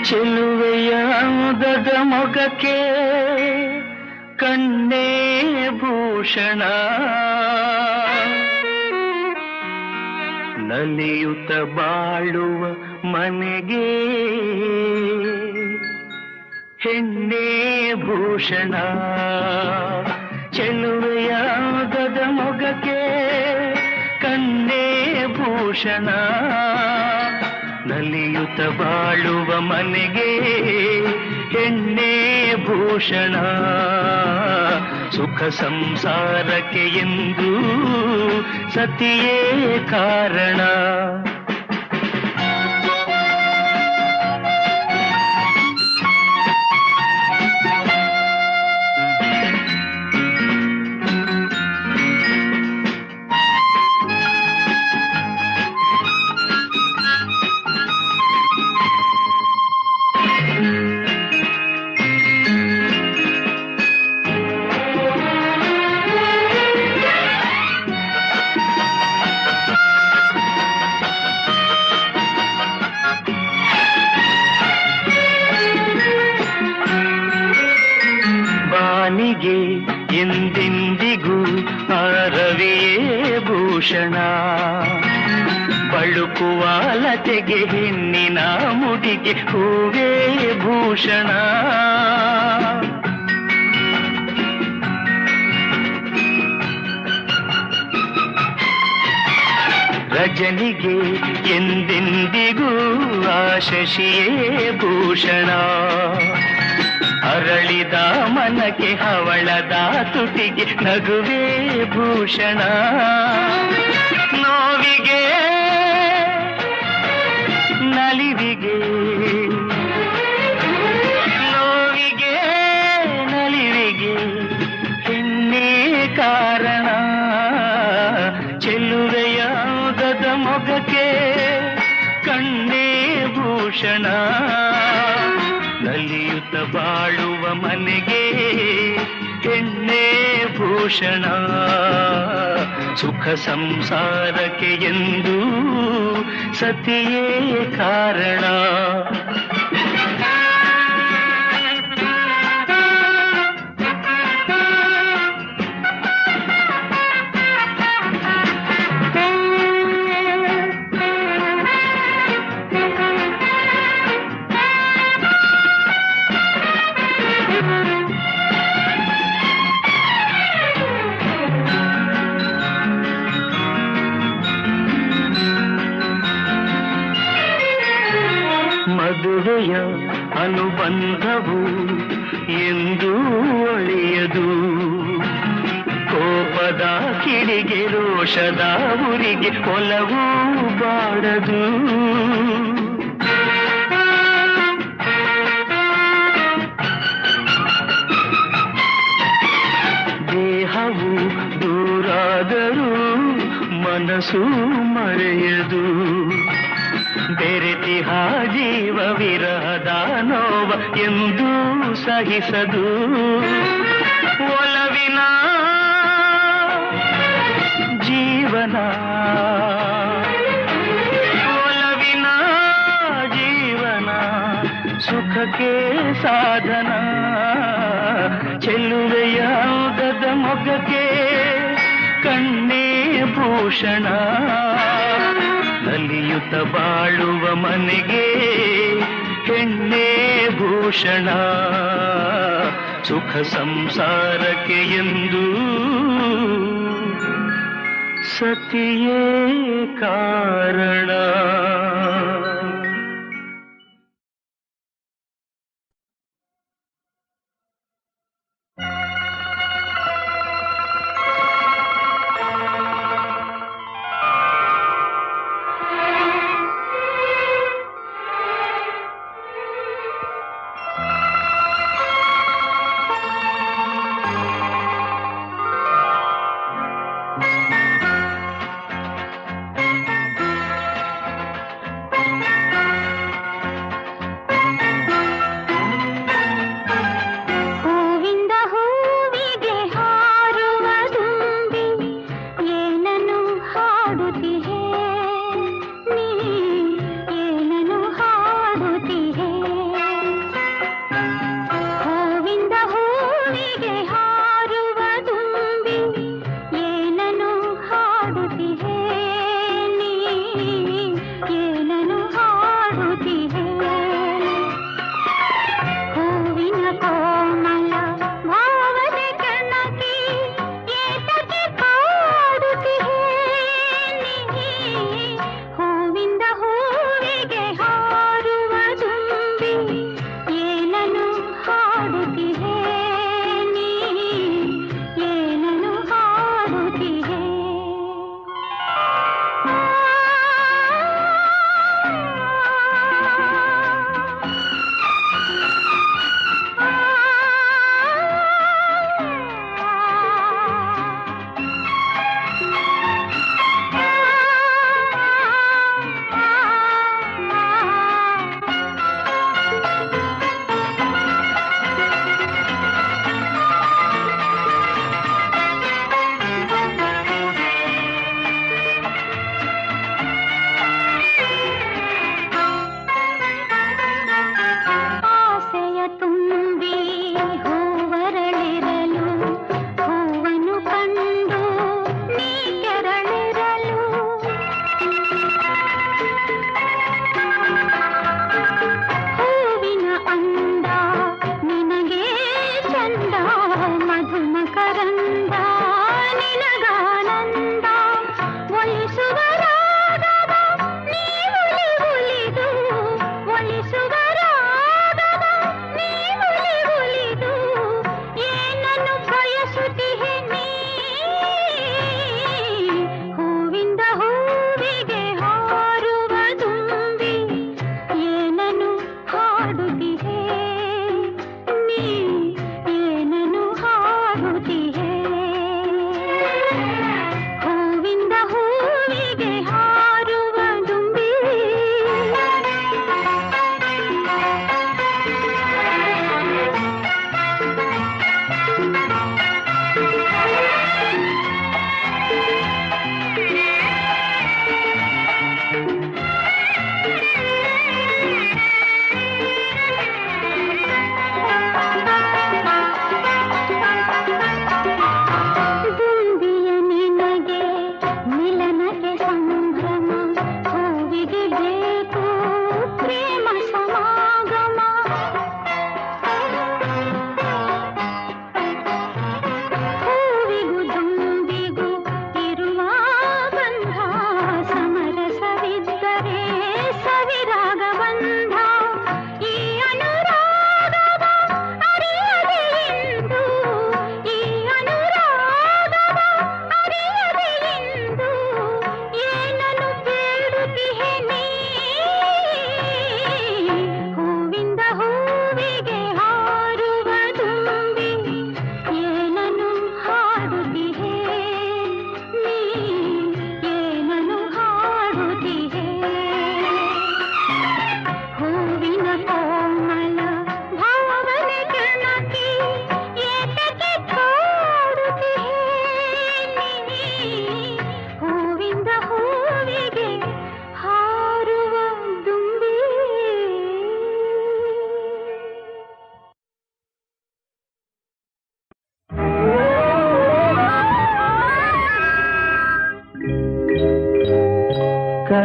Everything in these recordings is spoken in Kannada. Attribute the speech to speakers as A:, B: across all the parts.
A: ಚೆಲುವೆಯ ಅಂದದ ಮೊಗಕ್ಕೆ ಕಣ್ಣೇ ಭೂಷಣ, ನಲಿಯುತ್ತ ಬಾಳುವ ಮನೆಗೆ ಹೆಣ್ಣೇ ಭೂಷಣ. ಚೆಲುವೆಯ ಅಂದದ ಮೊಗಕ್ಕೆ ಕಣ್ಣೇ ಭೂಷಣ, ನಲಿಯುತ್ತ ಬಾಳುವ ಮನೆಗೆ ಹೆಣ್ಣೇ ಭೂಷಣ. ಸುಖ ಸಂಸಾರಕ್ಕೆ ಎಂದು ಸತಿಯೇ ಕಾರಣ. ಎಂದೆಂದಿಗೂ ರವಿಯೇ ಭೂಷಣ, ಬಳುಕುವ ಲತೆಗೆ ಹೆಣ್ಣಿನ ಮುಡಿಗೆ ಹೂವೇ ಭೂಷಣ. ರಜನಿಗೆ ಎಂದೆಂದಿಗೂ ಶಶಿಯೇ ಭೂಷಣ, ಅರಳಿದ ಮನಕ್ಕೆ ಹವಳದ ತುಟಿಗೆ ನಗುವೇ ಭೂಷಣ. ನೋವಿಗೆ ನಲಿವಿಗೆ, ನೋವಿಗೆ ನಲಿವಿಗೆ ಹೆಣ್ಣೇ ಕಾರಣ. ಚೆಲುವೆಯ ಅಂದದ ಮೊಗಕ್ಕೆ ಕಣ್ಣೇ ಭೂಷಣ, ನಲಿಯುತ್ತ ಬಾಳುವ ಮನೆಗೆ ಹೆಣ್ಣೇ ಭೂಷಣ. ಸುಖ ಸಂಸಾರಕ್ಕೆ ಎಂದು ಸತಿಯೇ ಕಾರಣ. ಮದುವೆಯ ಅನುಬಂಧವು ಎಂದು ಒಳೆಯದು, ಕೋಪದ ಕಿಡಿಗೆ ರೋಷದ ಉರಿಗೆ ಒಲವು ಬಾಡದು. ದೇಹವು ದೂರಾದರೂ ಮನಸ್ಸು ಮರೆಯದು, ಬೆರೆತಿಹ ಜೀವ ವಿರಹದ ನೋವ ಎಂದೂ ಸಹಿಸದು. ಒಲವಿನ ಜೀವನ, ಒಲವಿನ ಜೀವನ ಸುಖಕ್ಕೆ ಸಾಧನ. ಚೆಲುವೆಯ ಅಂದದ ಮೊಗಕ್ಕೆ ಕಣ್ಣೇ ಭೂಷಣ, ನಲಿಯುತ್ತ ಬಾಳುವ ಮನೆಗೆ ಹೆಣ್ಣೇ ಭೂಷಣ. ಸುಖ ಸಂಸಾರಕ್ಕೆ ಎಂದು ಸತಿಯೇ ಕಾರಣ.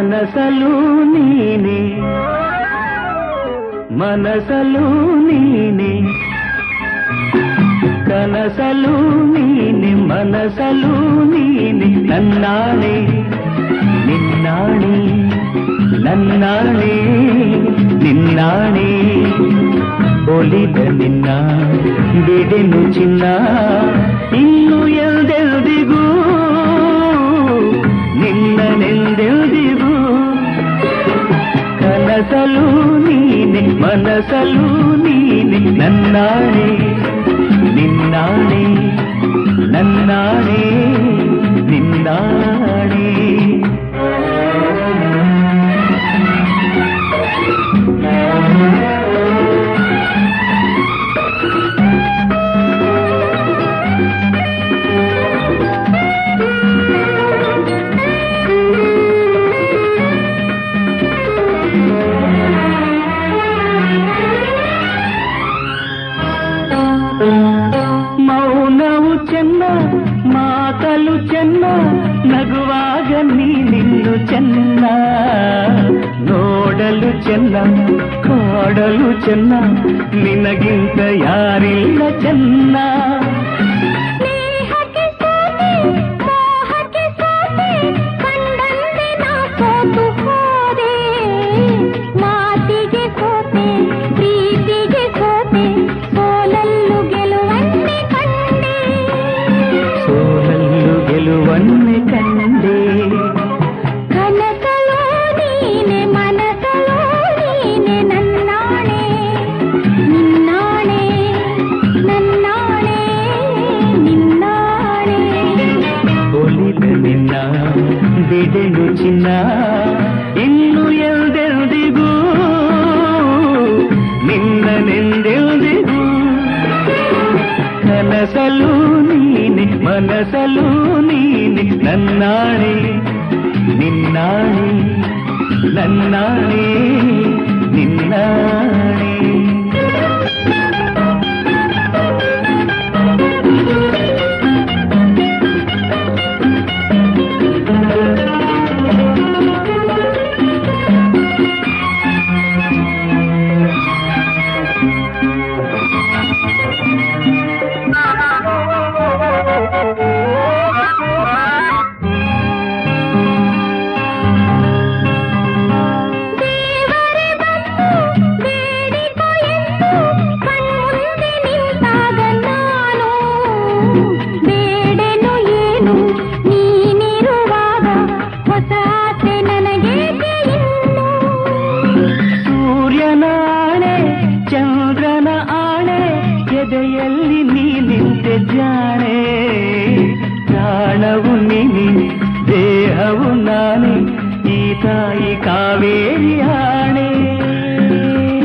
A: ಕನಸಲು ನೀನೆ ಮನಸಲು ನೀನೆ ಕನಸಲು ನೀನೆ ಮನಸಲು ನೀನೆ ನನ್ನಾಣೆ ನಿನ್ನಾಣೆ ನನ್ನಾಣೆ ನಿನ್ನಾಣೆ ಒಲಿದ ನಿನ್ನ ಬಿಡೆನು ಚಿನ್ನ ಇನ್ನು ಎಲ್ದೆಲ್ದಿಗೂ ನಿನ್ನನೆಂದೆಲ್ದಿಗೂ ಕನಸಲು ನೀನೆ ಮನಸಲು ನೀನೆ ನನ್ನಾಣೆ ನಿನ್ನಾಣೆ ನನ್ನಾಣೆ ನಿನ್ನಾಣೆ ಮೌನವು ಚೆನ್ನ ಮಾತಲು ಚೆನ್ನ ನಗುವಾಗ ನೀನಿನ್ನು ಚೆನ್ನ ನೋಡಲು ಚೆನ್ನ ಕಾಡಲು ಚೆನ್ನ ನಿನಗಿಂತ ಯಾರಿಲ್ಲ ಚೆನ್ನ ಗೆಲುವನ್ನೇ ಕಂಡೆ
B: ಕನಸಲು ನೀನೆ ಮನಸಲು ನೀನೆ ನನ್ನಾಣೆ ನಿನ್ನಾಣೆ ನನ್ನಾಣೆ ನಿನ್ನಾಣೆ
A: ಒಲಿದ ನಿನ್ನ ಬಿಡೆನು ಚಿನ್ನ ಇನ್ನು ಎಲ್ದೆಲ್ದಿಗೂ ನಿನ್ನನೆಂದೆಲ್ದಿಗೂ ಕನಸಲು ನೀನೆ ಮನಸಲು ನೀನೆ ನನ್ನಾಣೆ ನಿನ್ನಾಣೆ ನನ್ನಾಣೆ ನಿನ್ನಾಣೆ ಚಂದ್ರನ ಆಣೆ ಎದೆಯಲ್ಲಿ ನೀ ನಿಂತೆ ಜಾಣೆ ಪ್ರಾಣವು ನೀನೆ ದೇಹವು ನಾನೇ ಈ ತಾಯಿ ಕಾವೇರಿ ಆಣೆ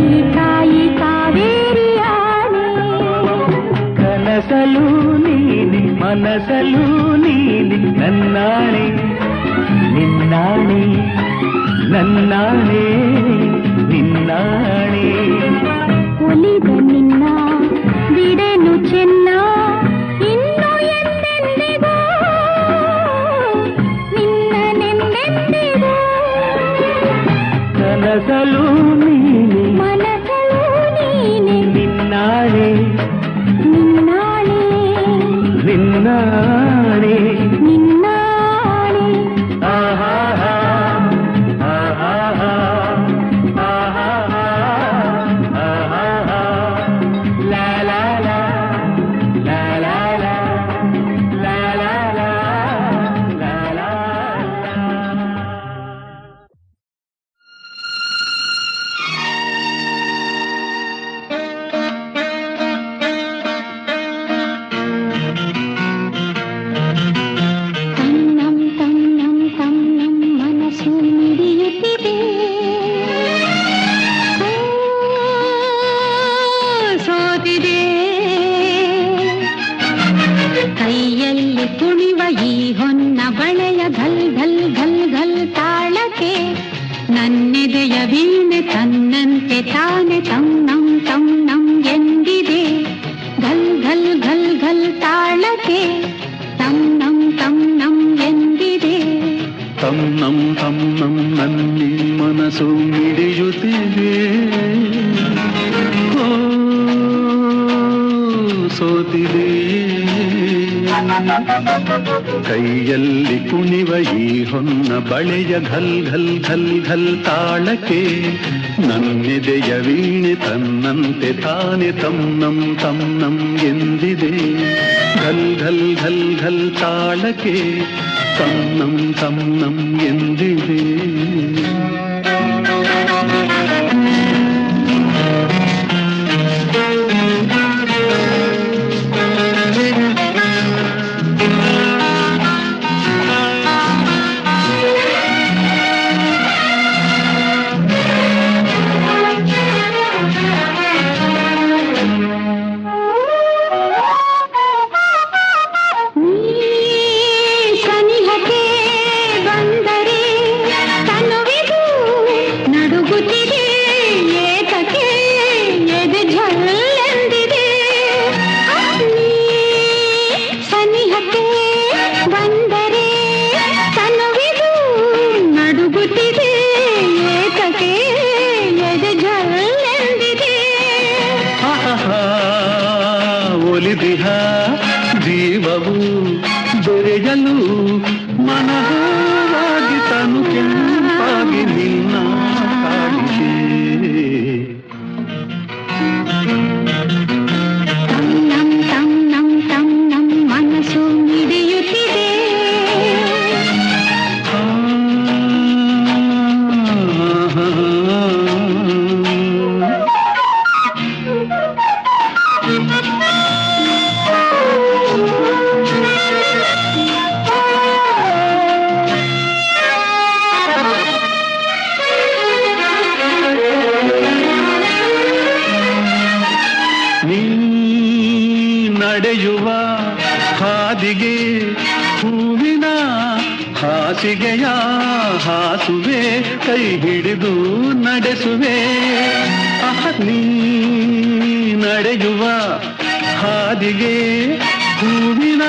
B: ಈ ತಾಯಿ ಕಾವೇರಿ ಆಣೆ
A: ಕನಸಲು ನೀನೆ ಮನಸಲು ನೀನೆ ನನ್ನಾಣೆ ನಿನ್ನಾಣೆ ನನ್ನಾಣೆ ನಿನ್ನಾಣೆ
B: ಒಲಿದ ನಿನ್ನ ಬಿಡೆನು ಚೆನ್ನ ಇನ್ನು ಎಂದೆಂದಿಗೂ ನಿನ್ನನೆಂದೆಂದಿಗೂ
A: ಕನಸಲು ನೀನೆ
B: ಮನಸಲು ನೀನೆ
A: ನಿನ್ನಾಣೆ
B: ನಿನ್ನಾಣೆ
A: ನಿನ್ನಾಣೆ
B: ನಿನ್ನಾಣೆ
A: ಆಹಾ ಆಹಾ ಆಹಾ
C: ಕೈಯಲ್ಲಿ ಕುಣಿವ ಈ ಹೊನ್ನ ಬಳೆಯ ಘಲ್ ಘಲ್ ಘಲ್ ಘಲ್ ತಾಳಕ್ಕೆ ನನ್ನೆದೆಯ ವೀಣೆ ತನ್ನಂತೆ ತಾನೆ ತನ್ನಂ ಎಂದಿದೆ. ಘಲ್ ಘಲ್ ಘಲ್ ಘಲ್ ತಾಳಕ್ಕೆ ತನ್ನಂ ಎಂದಿದೆ. ಒಲಿದಿಹ ಜೀವವು ಬೆರೆಯಲು ಮನವಾಗಿ ತನು ಕೆಂಪಾಗಿ ನಿನ್ನ ಕಾಡಿಗೆ.
B: ತಂ ಮನಸ್ಸು ಮಿಡಿಯುತ್ತಿದೆ.
C: ನಡೆಯುವ ಹಾದಿಗೆ ಹೂವಿನ ಹಾಸಿಗೆಯ ಹಾಸುವೆ ಕೈ ಹಿಡಿದು ನಡೆಸುವೆ. ನೀ ನಡೆಯುವ ಹಾದಿಗೆ ಹೂವಿನ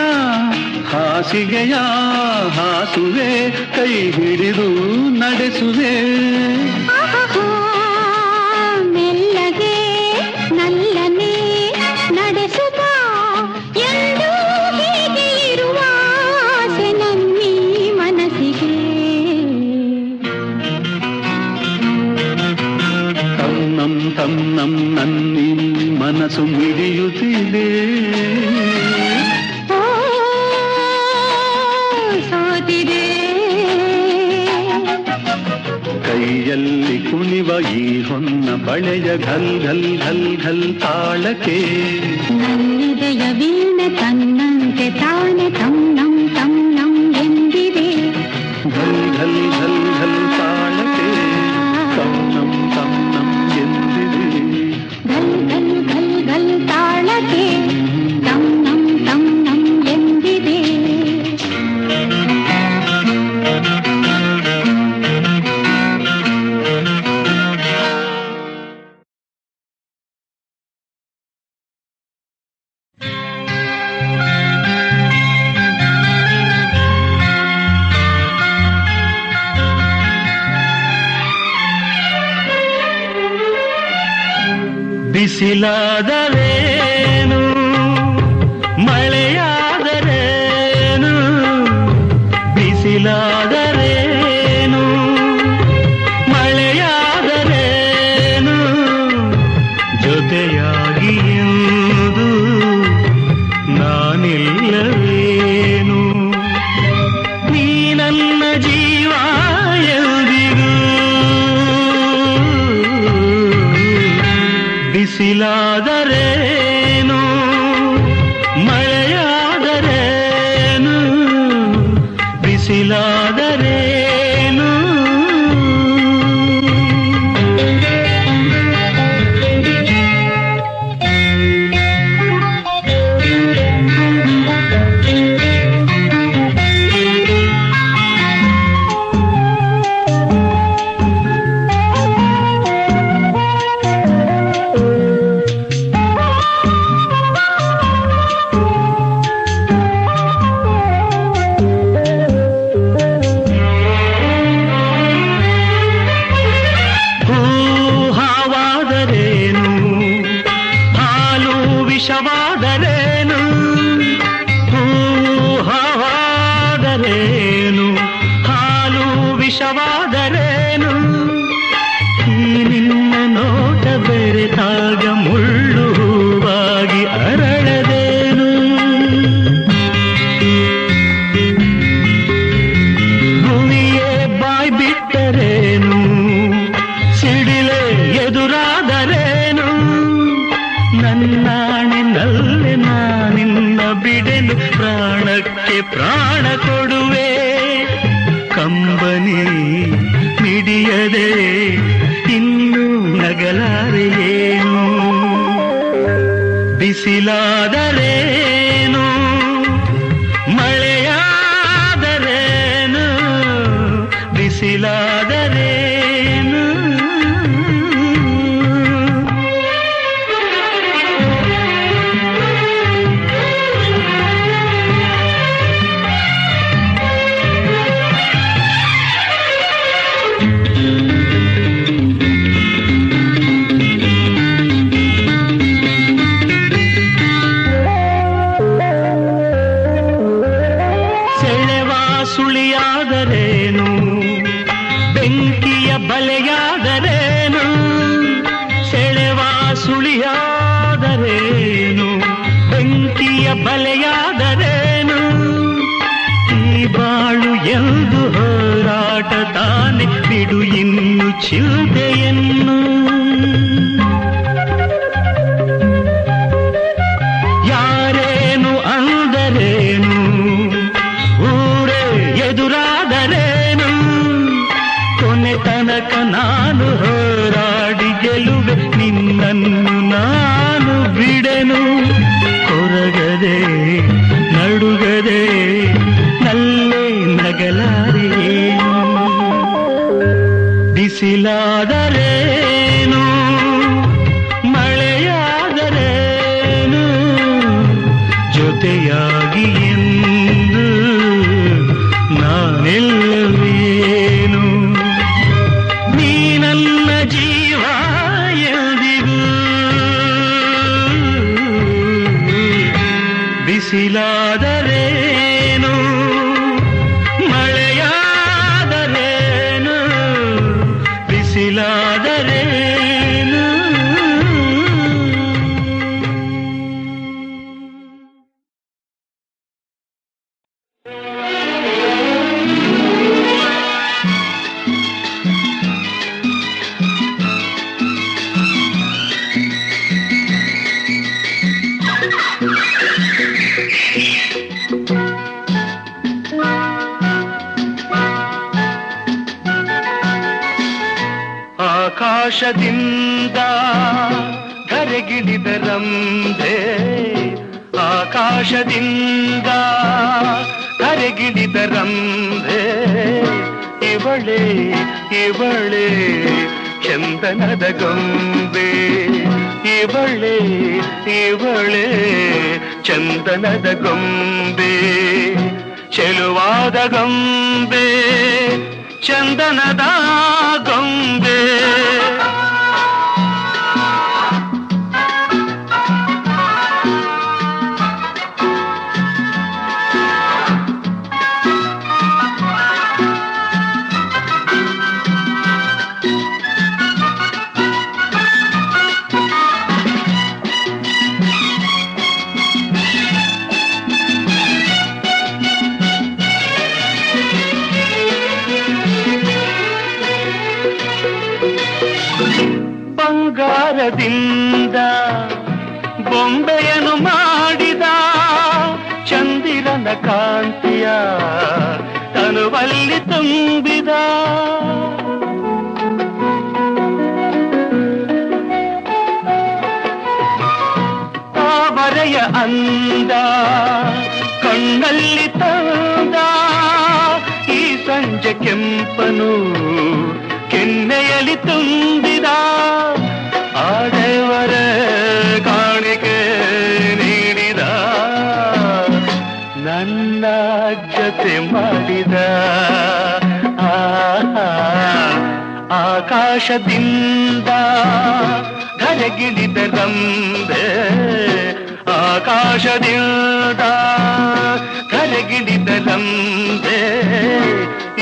C: ಹಾಸಿಗೆಯ ಹಾಸುವೆ ಕೈ ಹಿಡಿದು ನಡೆಸುವೆ.
B: ಮೆಲ್ಲಗೆ ನಲ್ಲನೆ ನಡೆಸುವ ಎಂದು ಹೀಗೆ ಇರುವ ಆಸೆ ನನ್ನೀ ಮನಸ್ಸಿಗೆ.
C: ತನ್ನಂ ನನ್ನೀ ಮನಸ್ಸು ಮಿಡಿಯುತ್ತಿದೆ.
B: ಸೋತಿದೆ.
C: ಕೈಯಲ್ಲಿ ಕುಣಿವ ಈ ಹೊನ್ನ ಬಳೆಯ ಘಲ್ ಘಲ್ ಘಲ್ ಘಲ್ ತಾಳಕ್ಕೆ
B: ನನ್ನಿದೆಯ ವೀಣೆ ತನ್ನಂತೆ ತಾನೆ ತನ್ನಂ ಎಂದಿದೆ.
C: ಘಲ್ ಘಲ್ ಘಲ್ ಘಲ್ ತಾಳಕ್ಕೆ ತನ್ನಂ ಎಂದಿದೆ.
B: ಘಲ್ ಘಲ್ ಘಲ್ ಘಲ್ ತಾಳಕ್ಕೆ ತನ್ನಂ ಎಂದಿದೆ.
A: ಬಿಸಿಲಾದರೇನು ಮಳೆಯಾದರೇನು, ಬಿಸಿಲಾದರೇನು ಮಳೆಯಾದರೇನು, ಜೊತೆಯಾಗಿ ಎಂದು ನಾನಿಲ್ಲವೇನು. ನೀ ನನ್ನ ಜೀವ ಎಂದಿಗೂ ಬಿಸಿಲಾದರೇನು ಮಳೆಯಾದರೇನು, ಬಿಸಿಲಾದರೇನು. ಬೆರೆತಾಗ ಮುಳ್ಳು ಹೂವಾಗಿ ಅರಳದೇನು ಭೂಮಿಯೇ ಬಾಯ್ ಬಿಟ್ಟರೇನು ಸಿಡಿಲೆ ಎದುರಾದರೇನು ನನ್ನಾಣಿನಲ್ಲೇ ನಾನಿನ್ನ ಬಿಡೆನು ಪ್ರಾಣಕ್ಕೆ ಪ್ರಾಣ ಕೊಡುವೆ ಕಂಬನಿ ಮಿಡಿಯದೆ ಇನ್ನೂ ನಗಲಾರೆಯೇನು ಬಿಸಿಲಾದರೇನು ಮಳೆಯಾದರೇನು ಬಿಸಿಲಾದರೇನು ಸುಳಿಯಾದರೇನು ಬೆಂಕಿಯ ಬಲೆಯಾದರೇನು ಸೆಳೆವ ಸುಳಿಯಾದರೇನು ಬೆಂಕಿಯ ಬಲೆಯಾದರೇನು ಈ ಬಾಳು ಎಂದು ಹೋರಾಟ ತಾನೆ ಬಿಡು ಇನ್ನು ಚಿಲ್ತೆಯನ್ನು ಯಾರೇನು ಅಂದರೇನು ಎದುರಾದರೇನು ಕೊನೆ ತನಕ ನಾನು ಹೋರಾಡಿ ಗೆಲುವೆ ನಿನ್ನನ್ನು ನಾನು ಬಿಡೆನು ಕೊರಗದೆ ನಡುಗದೆ ನಲ್ಲೇ ನಗಲಾರೆಯೇನು ಬಿಸಿಲಾದರೇನು ಮಳೆಯಾದರೇನು ಜೊತೆಯಾಗಿ ಎಂದು ನಾನೆಲ್ಲವೇನು ನೀ ನನ್ನ ಜೀವ ಎಂದಿಗೂ ಬಿಸಿಲಾದರೇನು ಮಳೆಯಾದರೇನು ಬಿಸಿಲಾದರೇನು ಆಕಾಶದಿಂದ ಧರೆಗಿಳಿದ ರಂಭೆ ಆಕಾಶದಿಂದ ಧರೆಗಿಳಿದ ರಂಭೆ ಇವಳೆ ಇವಳೆ ಚಂದನದ ಗೊಂಬೆ ಇವಳೆ ಇವಳೆ ಚಂದನದ ಗೊಂಬೆ ಚೆಲುವಾದ ಗೊಂಬೆ ಚಂದನದ ಗೊಂಬೆ ಬಂಗಾರದಿಂದ ಬೊಂಬೆಯನ್ನು ಮಾಡಿದ ಚಂದಿರನ ಕಾಂತಿಯ ತನುವಲ್ಲಿ ತುಂಬಿದ ತಾವರೆಯ ಅಂದ ಕಣ್ಣಲ್ಲಿ ತಂದ ಈ ಸಂಜೆ ಕೆಂಪನು ಕೆನ್ನೆಯಲ್ಲಿ ತುಂಬಿದ ಆಡೆವರ ಕಾಣಿಕೆ ನೀಡಿದ ನನ್ನ ಜೊತೆ ಮಾಡಿದ ಆಕಾಶದಿಂದ ಧರೆಗಿಳಿದ ರಂಭೆ ಆಕಾಶದಿಂದ ಧರೆಗಿಳಿದ ರಂಭೆ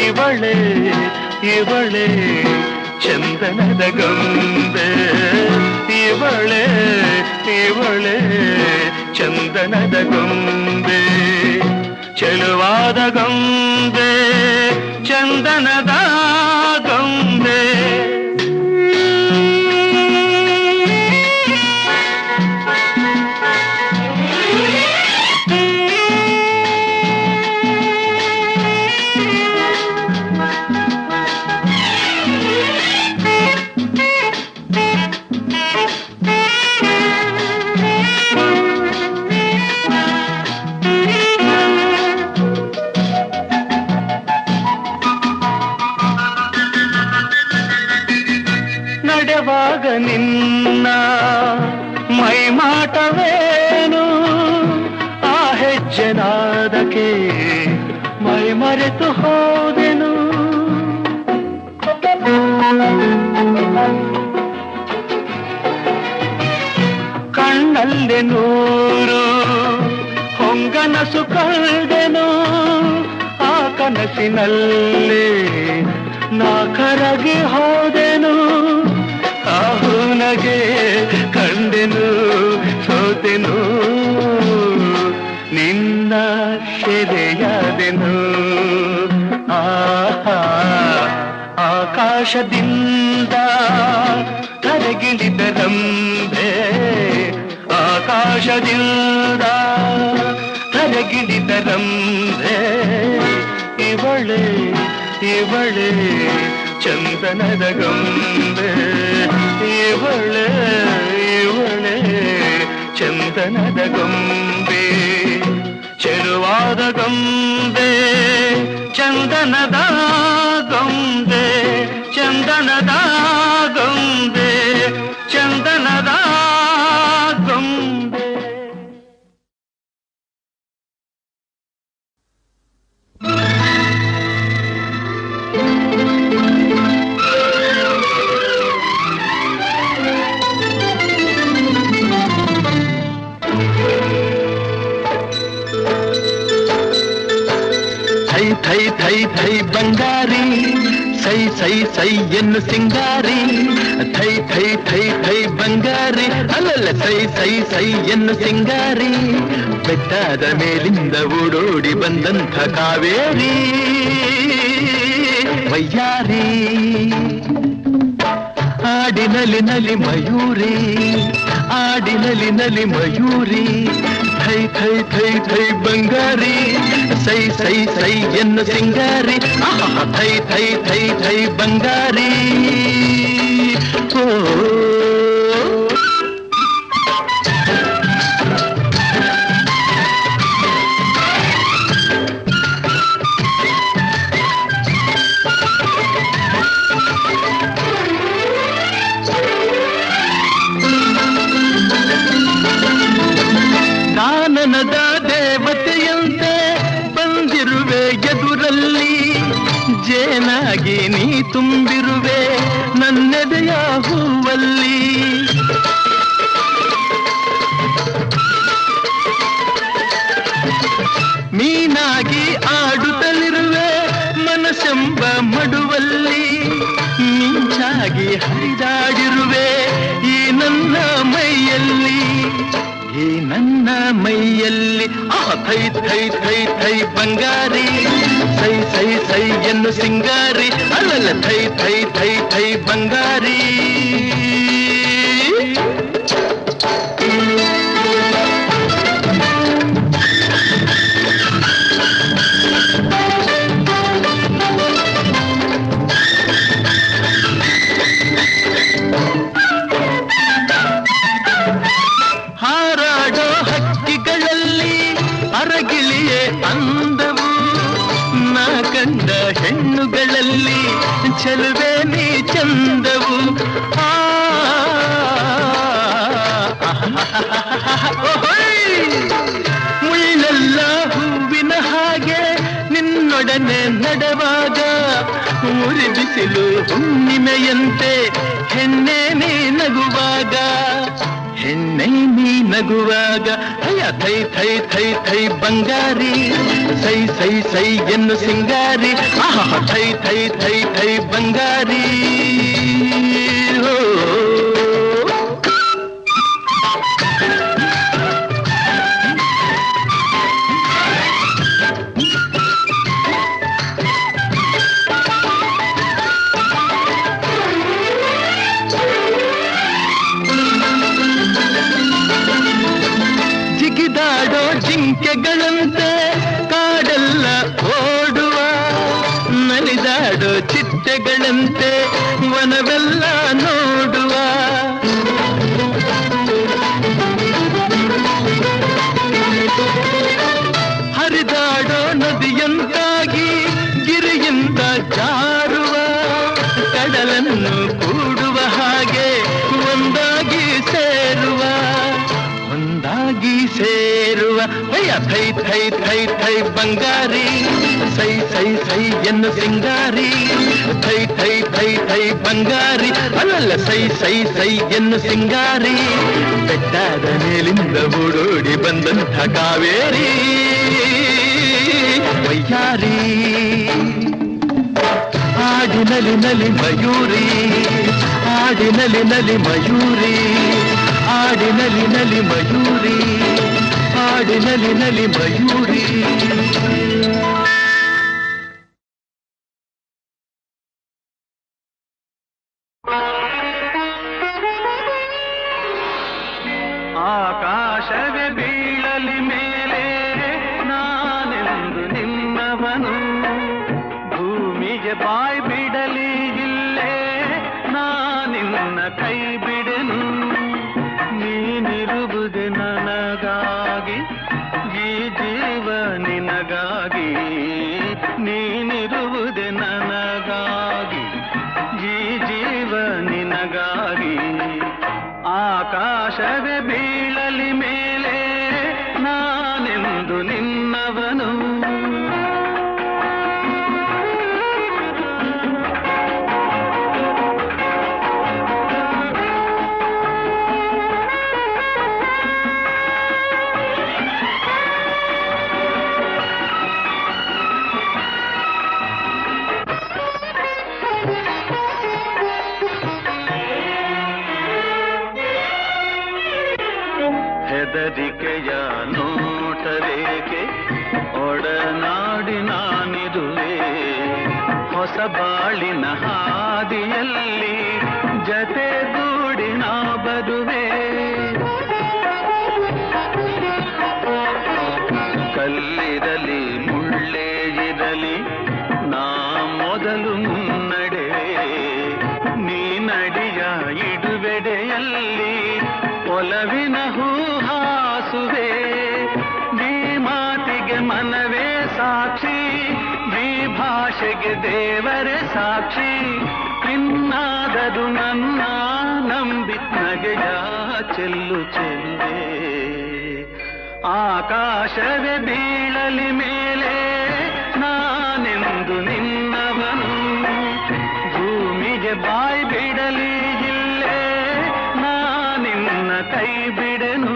A: ಇವಳೆ ಇವಳೆ ಚಂದನದ ಗೊಂಬೆ ಇವ ಚಂದನದ ಗೊಂಬೆ ಚೆಲುವಾದ ಗೊಂಬೆ ಚಂದನದ ಗೊಂಬೆ ನಡೆವಾಗ ನಿನ್ನ ಮೈಮಾಟವೇನು ಆ ಹೆಜ್ಜೆನಾದಕ್ಕೆ ಮೈ ಮರೆತು ಹೋದೆನು ಕಣ್ಣಲ್ಲಿ ನೂರು ಹೊಂಗನಸು ಕಳೆದೆನು ಆ ಕನಸಿನಲ್ಲಿ ನಾ ಕರಗಿ ಹೋದೆನು ಆಹುನಗೆ ಕಂಡೆನು ಸೋತೆನು ನಿನ್ನ ಸೆರೆಯಾದೆನು ಆಕಾಶದಿಂದ ಕರಗಿಳಿದ ರಂಬೆ ಆಕಾಶದಿಂದ ಕರಗಿಳಿದ ರಂಬೆ ಇವಳೆ ಇವಳೆ ಚಂದನದ ಗೊಂಬೆ ಇವಳೆ ಇವಳೆ ಚಂದನದ ಗೊಂಬೆ ಚೆಲುವಾದ ಗೊಂಬೆ ಚಂದನದ ಗೊಂಬೆ ಚಂದನದ ಗೊಂಬೆ ಚಂದನದ ಗೊಂಬೆ
C: ಥೈ ಥೈ ಥೈ ಬಂಗಾರಿ ಸೈ ಸೈ ಸೈ ಎನ್ನು ಸಿಂಗಾರಿ ಥೈ ಥೈ ಥೈ ಥೈ ಬಂಗಾರಿ ಅಲ್ಲಲ್ಲ ಸೈ ಸೈ ಸೈ ಎನ್ನು ಸಿಂಗಾರಿ ಬೆಟ್ಟದ ಮೇಲಿಂದ ಓಡೋಡಿ ಬಂದಂಥ ಕಾವೇರಿ ವಯ್ಯಾರಿ ಆಡಿನಲಿ ನಲಿ ಮಯೂರಿ ಆಡಿನಲಿ ನಲಿ ಮಯೂರಿ ಥೈ ಥೈ ಥೈ ಥೈ ಬಂಗಾರಿ ಸೈ ಸೈ ಸೈ ಎನ್ನು ಸಿಂಗಾರಿ ಥೈ ಥೈ ಥೈ ಥೈ ಬಂಗಾರಿ ಓ ಕಾನನದ ದೇವತೆಯಂತೆ ಬಂದಿರುವೆ ಎದುರಲ್ಲಿ ಜೇನಾಗಿ ನೀ ತುಂಬಿರುವೆ ನನ್ನೆದೆಯ ಹೂವಲ್ಲಿ ಮೀನಾಗಿ ಆಡುತ್ತಲಿರುವೆ ಮನಸ್ಸೆಂಬ ಮಡುವಲ್ಲಿ ಮಿಂಚಾಗಿ ಹರಿದಾಡಿರುವೆ ಈ ನನ್ನ ಮೈಯಲ್ಲಿ ಈ ನನ್ನ ಮೈಯಲ್ಲಿ ಥೈ ಥೈ ಥೈ ಥೈ ಬಂಗಾರಿ ಸೈ ಸೈ ಸೈ ಎನ್ನು ಸಿಂಗಾರಿ ಅಲ್ಲಲ್ಲ ಥೈ ಥೈ ಥೈ ಥೈ ಬಂಗಾರಿ ಹಾರಾಡೋ ಹಕ್ಕಿಗಳಲ್ಲಿ ಅರಗಿಳಿಯೇ ಅಂದವು ನಾ ಕಂಡ ಹೆಣ್ಣುಗಳಲ್ಲಿ ಚೆಲುವೆ ನೀ ಚಂದವು ಮುಳ್ಳೆಲ್ಲ ಹೂವಿನ ಹಾಗೆ ನಿನ್ನೊಡನೆ ನಡೆವಾಗ ಊರಿ ಬಿಸಿಲು ಹುಣ್ಣಿಮೆಯಂತೆ ಹೆಣ್ಣೆ ನೀ ನಗುವಾಗ ಹೆಣ್ಣೆ ನೀ ನಗುವಾಗ ಅಯ್ಯ ಥೈ ಥೈ ಥೈ ಥೈ ಬಂಗಾರಿ ಸೈ ಸೈ ಸೈ ಎನ್ನು ಸಿಂಗಾರಿ ಥೈ ಥೈ ಥೈ ಥೈ ಬಂಗಾರಿ ಜಿಂಕೆಗಳಂತೆ ಕಾಡೆಲ್ಲ ಓಡುವ ನಲಿದಾಡೋ ಚಿಟ್ಟೆಗಳಂತೆ ವನವೆಲ್ಲ ನೋಡುವ ಹರಿದಾಡೋ ನದಿಯಂತಾಗಿ ಗಿರಿಯಿಂದ ಜಾರುವ ಕಡಲನ್ನು ಕೂಡುವ ಹಾಗೆ ಒಂದಾಗಿ ಸೇರುವ ಅಯ್ಯ ಥೈ ಥೈ ಥೈ ಥೈ ಬಂಗಾರಿ ಸೈ ಸೈ ಸೈ ಎನ್ನು ಸಿಂಗಾರಿ ಥೈ ಥೈ ಥೈ ಥೈ ಬಂಗಾರಿ ಅಲ್ಲಲ್ಲ ಸೈ ಸೈ ಸೈ ಎನ್ನು ಸಿಂಗಾರಿ ಬೆಟ್ಟದ ಮೇಲಿಂದ ಓಡೋಡಿ ಬಂದಂಥ ಕಾವೇರಿ ವಯ್ಯಾರಿ ಆಡಿನಲಿ ನಲಿ ಮಯೂರಿ ಆಡಿನಲಿ ನಲಿ ಮಯೂರಿ ಆಡಿನಲಿ ನಲಿ ಮಯೂರಿ ಆಡಿನಲಿ ನಲಿ ಮಯೂರಿ
A: ಆಕಾಶವೇ ಬೀಳಲಿ ಮೇಲೆ ನಾನೆಂದು ನಿನ್ನವನು ಭೂಮಿಗೆ ಬಾಯ್ ಬಿಡಲಿ ಇಲ್ಲೇ ನಾನಿನ್ನ ಕೈ ಬಿಡೆನು ನೀನಿರುವುದು ನನಗಾಗಿ ಈ ಜೀವ ನಿನಗಾಗಿ ನೀನಿರುವುದು ನನಗಾಗಿ ಈ ಜೀವ ನಿನಗಾಗಿ ಆಕಾಶವೇ ಬೀಳಲಿ ಮೇಲೆ ನಾನೆಂದು ನಿನ್ನವನು ಹೆದರಿಕೆಯ ನೋಟರೇಕೆ ಒಡನಾಡಿ ನಾನಿರುವೆ ಹೊಸ ಬಾಳಿನ ಹಾದಿಯಲ್ಲಿ ಜತೆಗೂಡಿ ನಾ ಬರುವೆ ಕಲ್ಲಿರಲಿ ಮುಳ್ಳೇ ಇರಲಿ ನಾ ಮೊದಲು ಮುನ್ನಡೆ ನೀ ನಡಿಯ ಇಡುವೆಡೆಯಲ್ಲಿ ಒಲವಿನ ಹೂಹಾಸುವೆ ಈ ಮಾತಿಗೆ ಮನವೇ ಸಾಕ್ಷಿ ಈ ಭಾಷೆಗೆ ದೇವರೇ ಸಾಕ್ಷಿ ಇನ್ನಾದರೂ ನನ್ನ ನಂಬಿ ನಗೆಯ ಚೆಲ್ಲು ಚೆಲ್ಲುವೆ ಆಕಾಶವೇ ಬೀಳಲಿ ಮೇಲೆ ನಾನೆಂದು ನಿನ್ನವನು ಭೂಮಿಗೆ ಬಾಯ್ ಬಿಡಲಿ ಇಲ್ಲೇ ನಾನಿನ್ನ ಕೈ ಬಿಡೆನು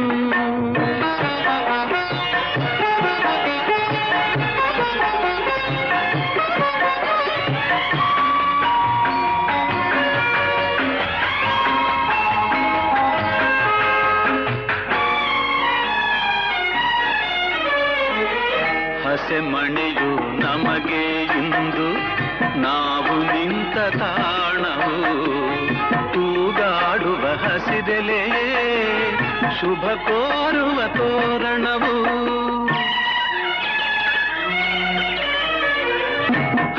A: ಹಸೆಮಣೆಯು ನಮಗೆ ಇಂದು ನಾವು ನಿಂತ ತಾಣವು ತೂಗಾಡುವ ಹಸಿದೆಲೆಯೇ ಶುಭ ಕೋರುವ ತೋರಣವು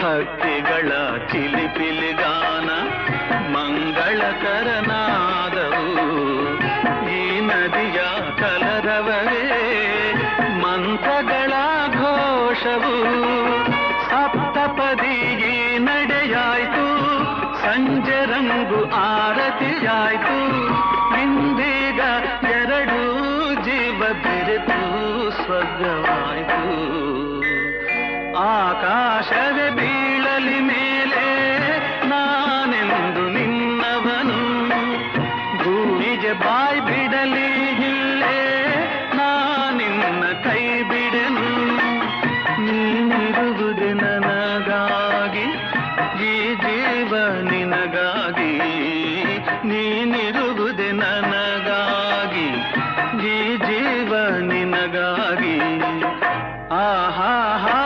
A: ಹಕ್ಕಿಗಳ ಚಿಲಿಪಿಲಿಗಾನ ಮಂಗಳಕರನಾದವು ಈ ನದಿಯ ಕಲರವವೇ ಮಂತ್ರಗಳ ಘೋಷವು ಸಪ್ತಪದಿ ಈ ನಡೆಯಾಯ್ತು ಸಂಜೆ ರಂಗು ಆರತಿಯಾಯ್ತು ಇಂದೀಗ ಎರಡೂ ಜೀವ ಬೆರೆತು ಸ್ವರ್ಗವಾಯ್ತು ಆಕಾಶವೇ ಬೀಳಲಿ ಮೇಲೆ ನಾನೆಂದು ನಿನ್ನವನು ಭೂಮಿಗೆ ಬಾಯ್ ಬಿಡಲಿ ಇಲ್ಲೇ ನಾನಿನ್ನ ಕೈ ಬಿಡೆನು ನೀನಿರುವುದು ನನಗಾಗಿ ಈ ಜೀವ ನಿನಗಾಗಿ ನೀನಿರುವುದು ನನಗಾಗಿ ಈ ಜೀವ ನಿನಗಾಗಿ ಆಹಾ ಹಾ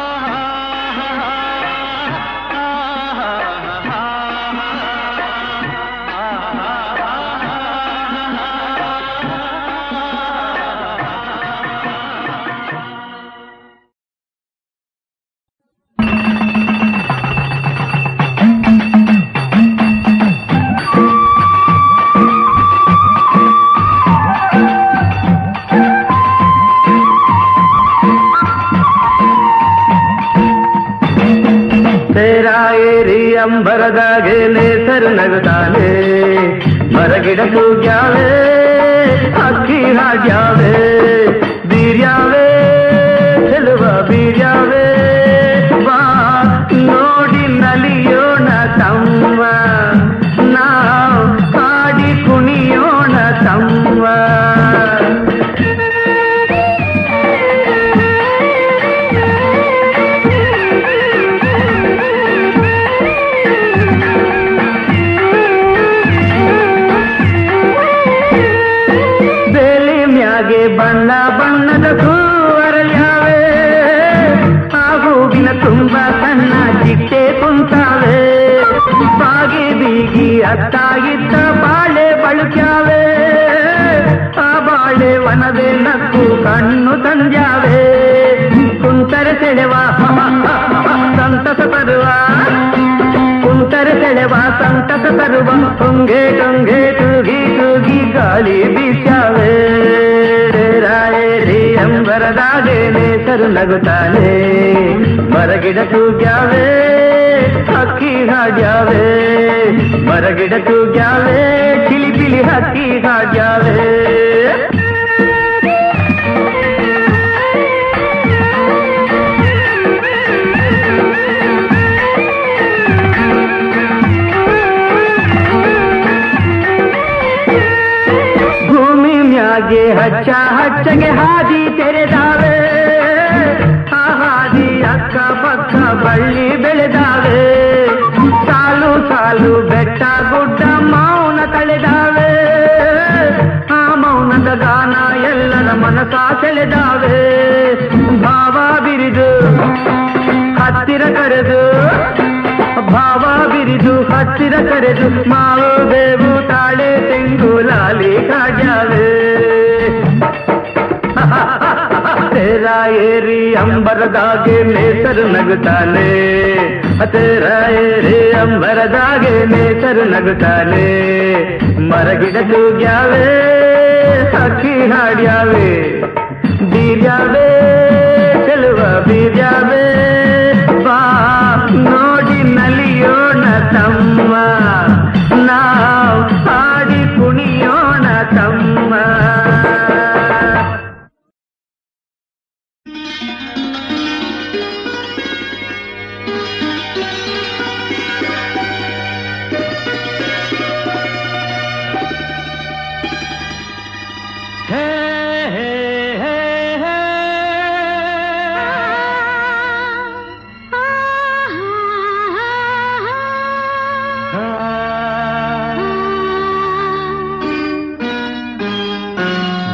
A: ಅಂಬರದಾಗೆ ನೇಸರು ನಗುತ್ತಾನೆ ಮರಗಿಡ ಕೂಗ್ಯಾವೆ ಅಕ್ಕಿ ಹಾಡ್ಯಾವೆ ಬೀರ್ಯಾವೆ ಚೆಲುವ ಬೀರ್ಯಾವೆ ಬಾ ನೋಡಿ ನಲಿಯೋಣ ತಮ್ಮ ನಾವು ಹಾಡಿ ಕುಣಿಯೋಣ ತಮ್ಮ ಬಣ್ಣ ಬಣ್ಣದ ಹೂವರಳ್ಯಾವೆ ಆ ಹೂವಿನ ತುಂಬ ಸಣ್ಣ ಚಿಟ್ಟೆ ಕುಂತಾವೆ ಬಾಗಿ ಬೀಗಿ ಅತ್ತ ಇತ್ತ ಬಾಳೆ ಬಳುಕ್ಯಾವೆ ಆ ಬಾಳೆ ವನವೇ ನಕ್ಕು ಕಣ್ಣು ತಂದ್ಯಾವೆ ಕುಂತರೆ ಸೆಳೆವ ಸಂತಸ ತರುವ ಕುಂತರೆ ಸೆಳೆವ ಸಂತಸ ತರುವ ಟೊಂಗೆ ಟೊಂಗೆ ತೂಗಿ ತೂಗಿ ಗಾಳಿ ಬೀಸ್ಯಾವೆ ಅಂಬರದಾಗೆ ನೇಸರು ನಗುತ್ತಾನೆ ಮರಗಿಡ ಕೂಗ್ಯಾವೆ ಹಕ್ಕಿ ಹಾಡ್ಯಾವೆ ಮರಗಿಡ ಕೂಗ್ಯಾವೆ ಪಿಲಿ ಪಿಲಿ ಹಕ್ಕಿ ಹಾಡ್ಯಾವೆ ಭೂಮಿ ಮ್ಯಾಗೆ ಹಚ್ಚ ಹಚ್ಚಗೆ ಹಾದಿ ತೆರೆದಾವೆ ಆ ಹಾದಿ ಅಕ್ಕ ಪಕ್ಕ ಬಳ್ಳಿ ಬೆಳೆದಾವೆ ಸಾಲು ಸಾಲು ಬೆಟ್ಟ ಗುಡ್ಡ ಮೌನ ತಳೆದಾವೆ ಆ ಮೌನದ ಗಾನ ಎಲ್ಲರ ಮನಸ ಸೆಳೆದಾವೆ ಭಾವ ಬಿರಿದು ಹತ್ತಿರ ಕರೆದು ಭಾವ ಬಿರಿದು ಹತ್ತಿರ ಕರೆದು ಮಾವು ಬೇವು ತಾಳೆ ತೆಂಗು ಲಾಲಿ ಕಾಡ್ಯಾವೆ ತೇರ ಏರಿ ಅಂಬರದಾಗೆ ನೇಸರು ನಗುತ್ತಾನೆ ತೇರ ಏರಿ ಅಂಬರದಾಗೆ ನೇಸರು ನಗುತ್ತಾನೆ ಮರಗಿಡ ಕೂಗ್ಯಾವೆ ಹಕ್ಕಿ ಹಾಡ್ಯಾವೆ ಬೀರ್ಯಾವೆ ಚೆಲುವ ಬೀರ್ಯಾವೆ ಬಾ ನೋಡಿ ನಲಿಯೋಣ ತಮ್ಮ ನಾವು ಹಾಡಿ ಕುಣಿಯೋಣ ತಮ್ಮ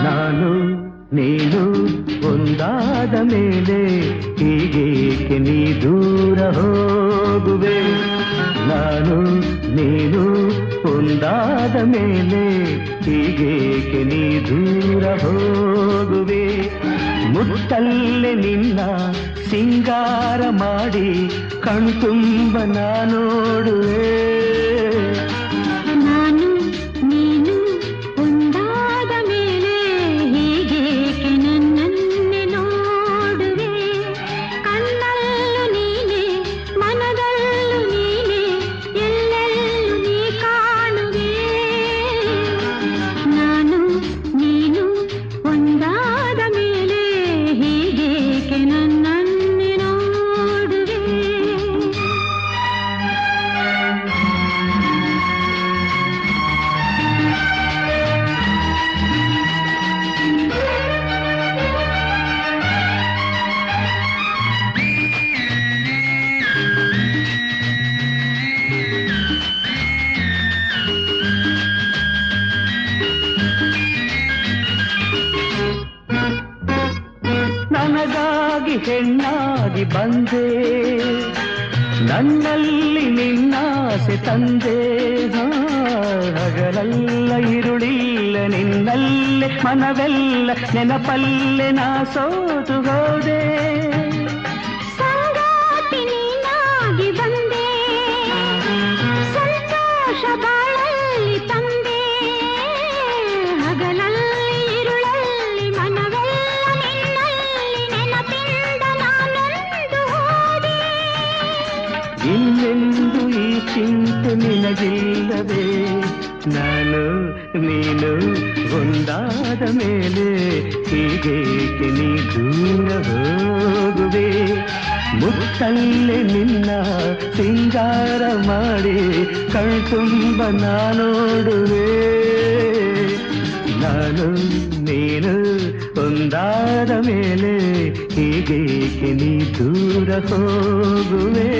A: ನಾನು ನೀನು ಒಂದಾದ ಮೇಲೆ ಹೀಗೇಕೆ ನೀ ದೂರ ಹೋಗುವೆ ನಾನು ನೀನು ಒಂದಾದ ಮೇಲೆ ಹೀಗೇಕೆ ನೀ ದೂರ ಹೋಗುವೆ ಮುತ್ತಲ್ಲೇ ನಿನ್ನ ಸಿಂಗಾರ ಮಾಡಿ ಕಣ್ತುಂಬ ನೋಡುವೆ ಹೆಣ್ಣಾಗಿ ಬಂದೆ ನನ್ನಲ್ಲಿ ನಿನ್ನಾಸೆ ತಂದೆ ಹಗಲೆಲ್ಲ ಇರುಳಿಲ್ಲ ನಿನ್ನಲ್ಲೇ ಮನವೆಲ್ಲ ನೆನಪಲ್ಲೇ ನಾ ಸೋತು ಹೋದೆ
B: ಸಂಗಾತಿ ನೀನಾಗಿ ಬಂದೆ ಸಂತೋಷ ಬಾಳಲ್ಲಿ ತಂದೆ ಹಗಲಲ್ಲಿ ಇರುಳಲ್ಲಿ ಮನವೆಲ್ಲ ನಿನ್ನಲ್ಲಿ ನೆನಪಿಂದ ನಾನೊಂದು ಹೋದೆ
A: ಇನ್ನೆಂದು ಈ ನಿನಗಿಲ್ಲವೇ ನಾನು ನೀನು ಒಂದಾದ ಮೇಲೆ ಹೀಗೇಕೆ ನೀ ದೂರ ಹೋಗುವೆ ಮುತ್ತಲ್ಲೇ ನಿನ್ನ ಸಿಂಗಾರ ಮಾಡಿ ಕಣ್ತುಂಬ ನಾನೋಡುವೆ ನಾನು ನೀನು ಒಂದಾದ ಮೇಲೆ ಹೀಗೇಕೆ ನೀ ದೂರ ಹೋಗುವೆ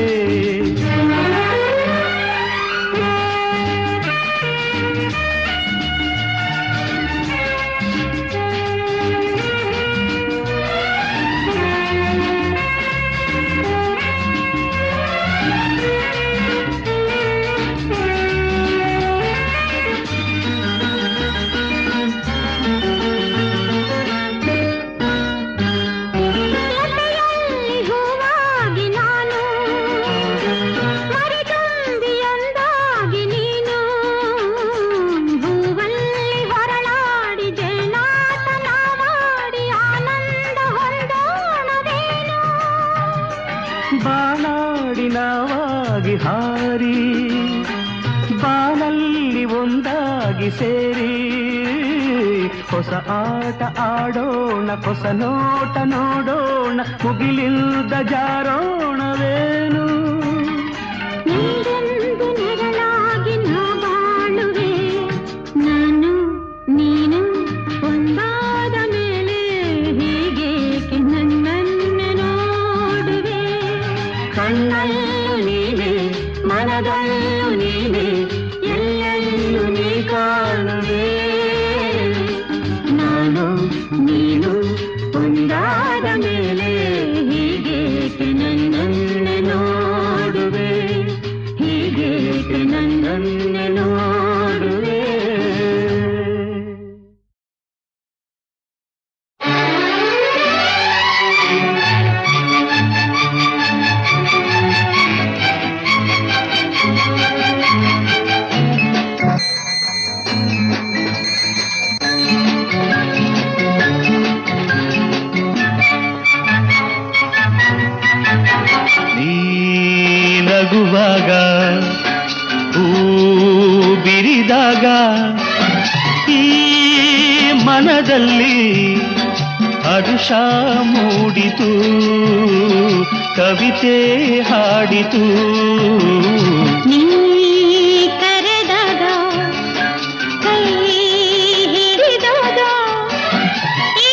A: ಬಾನಾಡಿನವಾಗಿ ಹಾರಿ ಬಾನಲ್ಲಿ ಒಂದಾಗಿ ಸೇರಿ ಹೊಸ ಆಟ ಆಡೋಣ ಹೊಸ ನೋಟ ನೋಡೋಣ ಮುಗಿಲಿಲ್ಲದ ಜಾರೋಣವೇನು
B: ನೀರೆಂದು ನೆರಳಾಗಿ ನಾ ಬಾಳುವೆ ನಾನು ನೀನು ಒಂದಾದ ಮೇಲೆ ಹೀಗೇಕೆ ನನ್ನನ್ನು ನೋಡುವೆ
A: ಕಣ್ಣಲ್ಲೂ ನೀನೆ ಮನದಲ್ಲೂ ನೀನೆ ಎಲ್ಲೆಲ್ಲೂ ನೀ ಕಾಣುವೆ ನಾನು ನೀನು ಒಂದಾದ ಮೇಲೆ ಹೀಗೇಕೆ ನನ್ನನ್ನು ನೋಡುವೆ ಹೀಗೇಕೆ ನನ್ನನ್ನು ನೋಡುವೆ ನಗುವಾಗ ಹೂ ಬಿರಿದಾಗ ಈ ಮನದಲ್ಲಿ ಹರುಷ ಮೂಡಿತು ಕವಿತೆ ಹಾಡಿತು
B: ನೀ ಕರೆದಾಗ ಕೈ ಹಿಡಿದಾಗ ಈ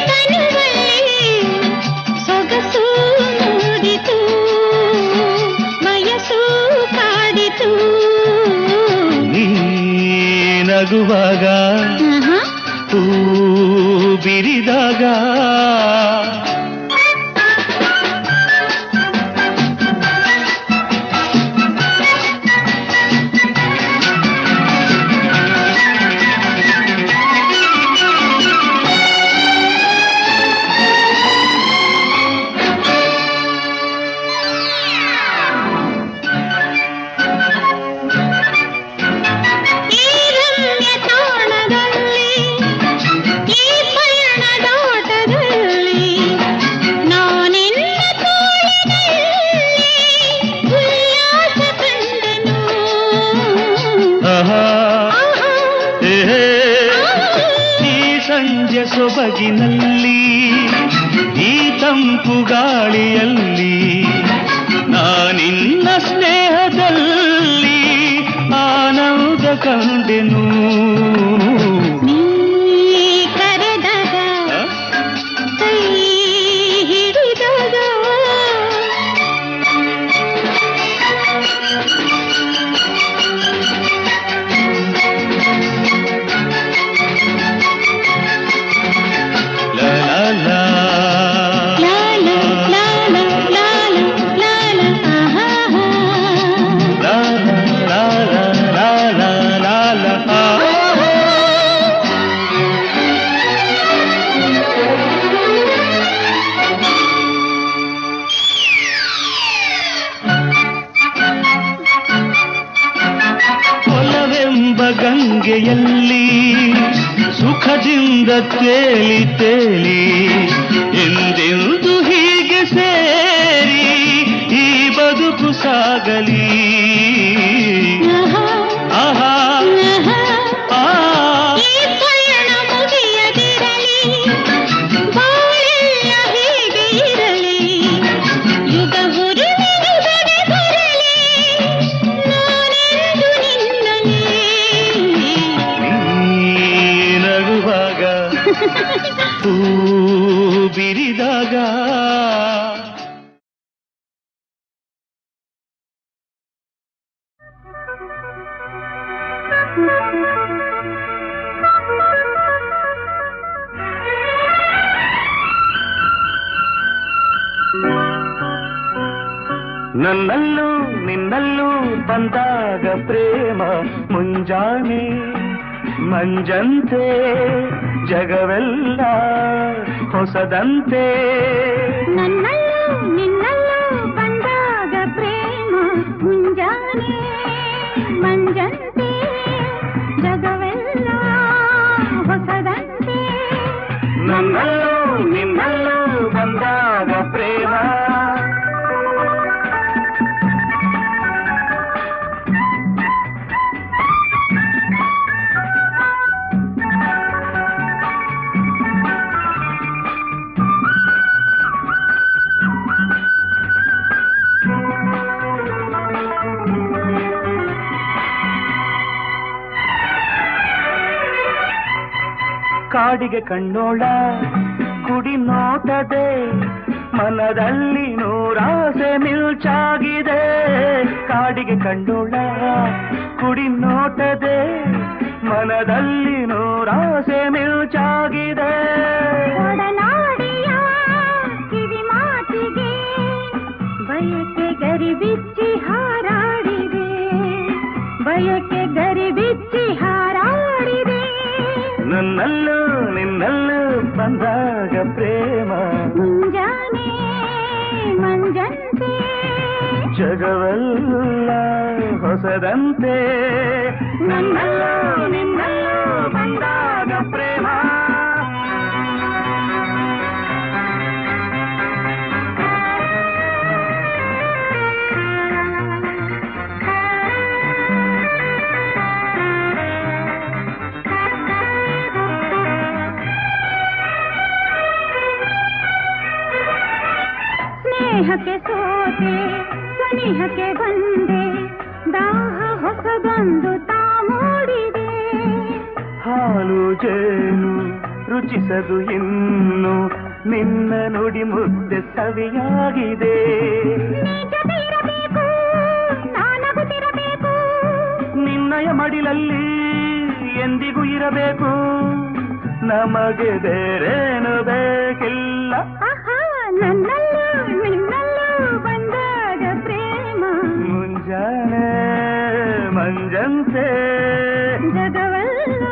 B: ತನುವಲ್ಲಿ ಸೊಗಸು ಮೂಡಿತು ವಯಸ್ಸು ಕಾಡಿತು
A: ನೀ ನಗುವಾಗ ಹೂ ಬಿರಿದಾಗ ಸಂಜೆ ಸೊಬಗಿನಲ್ಲಿ ಈ ತಂಪು ಗಾಳಿಯಲ್ಲಿ ನಾನಿನ್ನ ಸ್ನೇಹದಲ್ಲಿ ಆನಂದ ಕಂಡೆನು
B: ನೀ ಕರೆದಾಗ ಕೈ ಹಿಡಿದಾಗ ಗಂಗೆಯಲ್ಲಿ ಸುಖದಿಂದ ತೇಲಿ ತೇಲಿ ಎಂದೆಂದು ಹೀಗೆ ಸೇರಿ ಈ
A: ಬದುಕು ಸಾಗಲಿ ಆಹಾ ಆ
B: ಈ ಪಯಣ ಮುಗಿಯದಿರಲಿ, ಬಾಳೆಲ್ಲ ಹೀಗೆ ಇರಲಿ, ಯುಗ ಹುರುಳಿನುಗಡೆ ಬರಲಿ, ನಾನೆಂದು ನಿನ್ನಲಿ.
A: ನೀ ನಗುವಾಗ ಹೂ ಬಿರಿದಾಗ ನನ್ನಲ್ಲೂ ನಿನ್ನಲ್ಲೂ ಬಂದಾಗ ಪ್ರೇಮ ಮುಂಜಾನೆ ಮಂಜಂತೆ ಜಗವೆಲ್ಲ ಹೊಸದಂತೆ.
B: ನನ್ನಲ್ಲೂ ನಿನ್ನಲ್ಲೂ ಬಂದಾಗ ಪ್ರೇಮ ಮುಂಜಾನೆ ಮಂಜಂತೆ ಜಗವೆಲ್ಲ ಹೊಸದಂತೆ.
A: ನನ್ನಲ್ಲೂ ನಿನ್ನಲ್ಲೂ ಬಂದಾಗ ಪ್ರೇಮ ಕಾಡಿಗೆ ಕಣ್ಣೋಳ ಕುಡಿ ನೋಟದೆ ಮನದಲ್ಲಿ ನೂರಾಸೆ ಮಿಲ್ಚಾಗಿದೆ. ಕಾಡಿಗೆ ಕಣ್ಣೋಳ ಕುಡಿ ನೋಟದೆ ಮನದಲ್ಲಿ ನೂರಾಸೆ ಮಿಲ್ಚಾಗಿದೆ.
B: ಒಡನಾಡಿಯ ಕಿವಿ ಮಾತಿಗೆ ಬಯಕೆ ಗರಿಬಿಚ್ಚಿ ಹಾರಾಡಿದೆ, ಬಯಕೆ ಗರಿಬಿಚ್ಚಿ ಹಾರಾಡಿದೆ.
A: ನನ್ನಲ್ಲೂ ನಿನ್ನಲ್ಲೂ ಬಂದಾಗ ಪ್ರೇಮ
B: ಮುಂಜಾನೆ ಮಂಜಂತೆ
A: ಜಗವೆಲ್ಲ ಹೊಸದಂತೆ. ನನ್ನಲ್ಲೂ ನಿನ್ನಲ್ಲೂ ಬಂದಾಗ ಪ್ರೇಮ
B: ಸ್ನೇಹಕ್ಕೆ ಸೋತೆ ಸನಿಹಕ್ಕೆ ಬಂದೆ, ದಾಹ ಹೊಸದೊಂದು ತಾ ಮೂಡಿದೆ.
A: ಹಾಲು ಜೇನು ರುಚಿಸದು ಇನ್ನು ನಿನ್ನ ನುಡಿ ಮುದ್ದೆ ಸವಿಯಾಗಿದೆ.
B: ನಿಜವಿರಬೇಕು ನಾನಗುತ್ತಿರಬೇಕು,
A: ನಿನ್ನಯ ಮಡಿಲಲ್ಲಿ ಎಂದಿಗೂ ಇರಬೇಕು, ನಮಗೆ ಬೇರೇನು ಬೇಕಿಲ್ಲ.
B: ಆಹಾ ನನ್ನಲ್ಲೂ ನಿನ್ನಲ್ಲೂ ಬಂದಾಗ ಪ್ರೇಮ
A: ಮುಂಜಾನೆ ಮಂಜಂತೆ
B: ಜಗವೆಲ್ಲ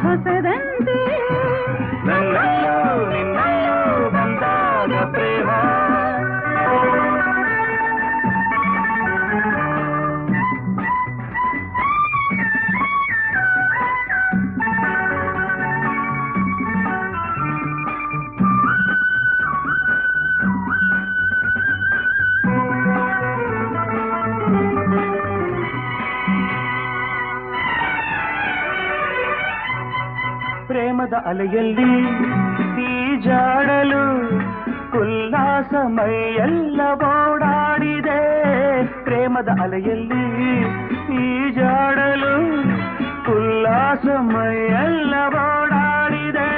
B: ಹೊಸದಂತೆ.
A: ನನ್ನಲ್ಲೂ ನಿನ್ನಲ್ಲೂ ಬಂದಾಗ ಪ್ರೇಮ ಪ್ರೇಮದ ಅಲೆಯಲ್ಲಿ ಈಜಾಡಲು ಉಲ್ಲಾಸ ಮೈಯೆಲ್ಲ ಓಡಾಡಿದೆ. ಪ್ರೇಮದ ಅಲೆಯಲ್ಲಿ ಈಜಾಡಲು ಉಲ್ಲಾಸ ಮೈಯೆಲ್ಲ ಓಡಾಡಿದೆ.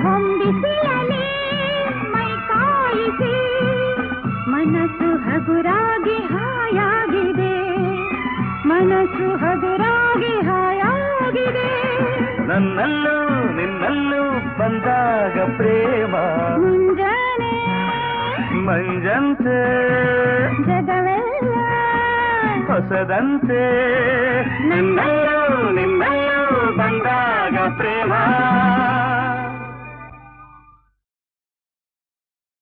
B: ಹೊಂಬಿಸಿಲಲಿ ಮೈ ಕಾಯಿಸಿ ಮನಸ್ಸು ಹಗುರಾಗಿ ಹಾಯಾಗಿದೆ, ಮನಸ್ಸು ಹಗುರಾಗಿ ಹಾಯಾಗಿದೆ.
A: ನನ್ನಲ್ಲೂ ನಿನ್ನಲ್ಲೂ ಬಂದಾಗ ಪ್ರೇಮ
B: ಮುಂಜಾನೆ
A: ಮಂಜಂತೆ
B: ಜಗವೆಲ್ಲ
A: ಹೊಸದಂತೆ. ನನ್ನಲ್ಲೂ ನಿನ್ನಲ್ಲೂ ಬಂದಾಗ ಪ್ರೇಮ